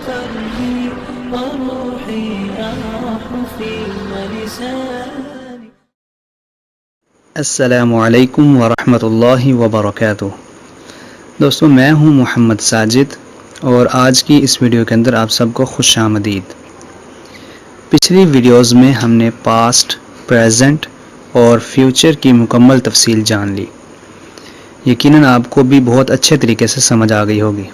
قلبي وروحي أراح في لساني. السلام علیکم ورحمۃ اللہ وبرکاتہ. دوستو، میں ہوں محمد ساجد اور آج کی اس ویڈیو کے اندر آپ سب کو خوش آمدید. پچھلی ویڈیوز میں ہم نے پاسٹ، پریزنٹ اور فیوچر کی مکمل تفصیل جان لی. یقیناً آپ کو بھی بہت اچھے طریقے سے سمجھ آ گئی ہوگی.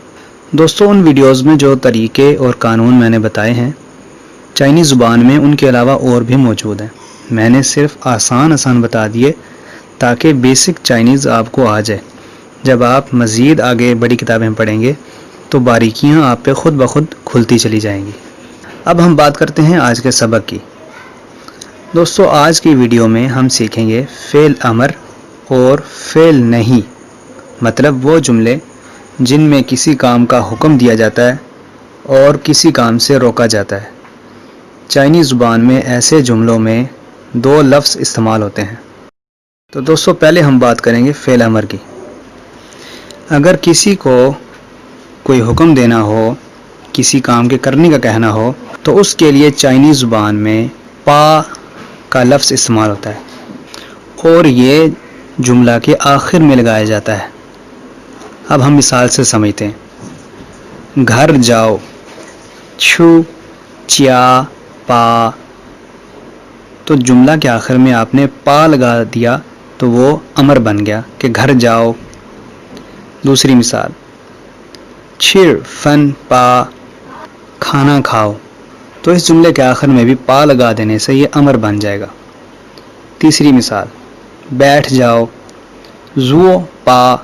دوستو، ان ویڈیوز میں جو طریقے اور قانون میں نے بتائے ہیں چائنیز زبان میں، ان کے علاوہ اور بھی موجود ہیں. میں نے صرف آسان بتا دیے تاکہ بیسک چائنیز آپ کو آ جائے. جب آپ مزید آگے بڑی کتابیں پڑھیں گے تو باریکیاں آپ پہ خود بخود کھلتی چلی جائیں گی. اب ہم بات کرتے ہیں آج کے سبق کی. دوستو، آج کی ویڈیو میں ہم سیکھیں گے فعل امر اور فعل نہیں، مطلب وہ جملے جن میں کسی کام کا حکم دیا جاتا ہے اور کسی کام سے روکا جاتا ہے. چائنیز زبان میں ایسے جملوں میں دو لفظ استعمال ہوتے ہیں. تو دوستو، پہلے ہم بات کریں گے فعل امر کی. اگر کسی کو کوئی حکم دینا ہو، کسی کام کے کرنے کا کہنا ہو، تو اس کے لیے چائنیز زبان میں پا کا لفظ استعمال ہوتا ہے اور یہ جملہ کے آخر میں لگایا جاتا ہے. اب ہم مثال سے سمجھتے ہیں. گھر جاؤ، چھو چیا پا. تو جملہ کے آخر میں آپ نے پا لگا دیا تو وہ امر بن گیا کہ گھر جاؤ. دوسری مثال، چھر فن پا کھانا کھاؤ. تو اس جملے کے آخر میں بھی پا لگا دینے سے یہ امر بن جائے گا. تیسری مثال، بیٹھ جاؤ، زو پا.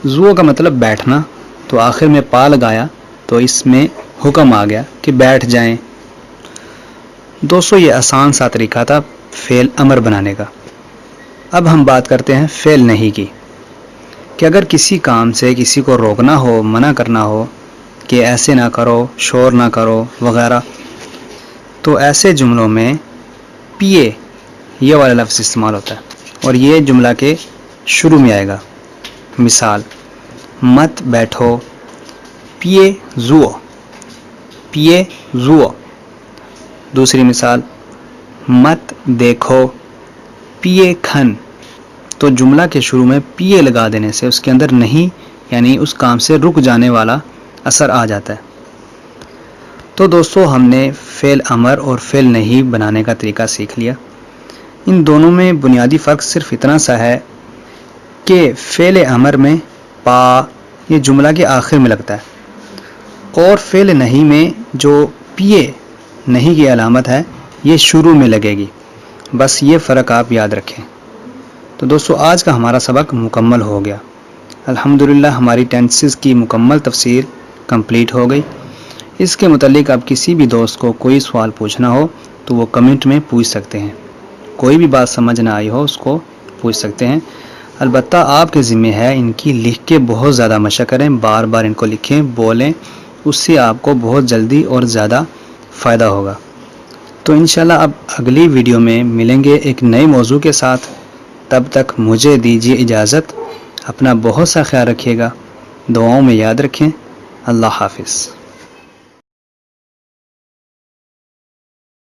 زو کا مطلب بیٹھنا، تو آخر میں پا لگایا تو اس میں حکم آ گیا کہ بیٹھ جائیں. دوستو، یہ آسان سا طریقہ تھا فعل امر بنانے کا. اب ہم بات کرتے ہیں فعل نہیں کی، کہ اگر کسی کام سے کسی کو روکنا ہو، منع کرنا ہو کہ ایسے نہ کرو، شور نہ کرو وغیرہ، تو ایسے جملوں میں پیے یہ والا لفظ استعمال ہوتا ہے اور یہ جملہ کے شروع میں آئے گا. مثال، مت بیٹھو، پیے زو. پیے زو. دوسری مثال، مت دیکھو، پیے کھن. تو جملہ کے شروع میں پیے لگا دینے سے اس کے اندر نہیں، یعنی اس کام سے رک جانے والا اثر آ جاتا ہے. تو دوستو، ہم نے فعل امر اور فعل نہیں بنانے کا طریقہ سیکھ لیا. ان دونوں میں بنیادی فرق صرف اتنا سا ہے کہ فعل امر میں پا یہ جملہ کے آخر میں لگتا ہے اور فعل نہیں میں جو پیے نہیں کی علامت ہے یہ شروع میں لگے گی. بس یہ فرق آپ یاد رکھیں. تو دوستو، آج کا ہمارا سبق مکمل ہو گیا. الحمدللہ ہماری ٹینسز کی مکمل تفسیر کمپلیٹ ہو گئی. اس کے متعلق آپ کسی بھی دوست کو کوئی سوال پوچھنا ہو تو وہ کمنٹ میں پوچھ سکتے ہیں. کوئی بھی بات سمجھ نہ آئی ہو اس کو پوچھ سکتے ہیں. البتہ آپ کے ذمہ ہے ان کی لکھ کے بہت زیادہ مشق کریں، بار بار ان کو لکھیں، بولیں. اس سے آپ کو بہت جلدی اور زیادہ فائدہ ہوگا. تو انشاءاللہ اب اگلی ویڈیو میں ملیں گے ایک نئے موضوع کے ساتھ. تب تک مجھے دیجیے اجازت. اپنا بہت سا خیال رکھیے گا. دعاؤں میں یاد رکھیں. اللہ حافظ.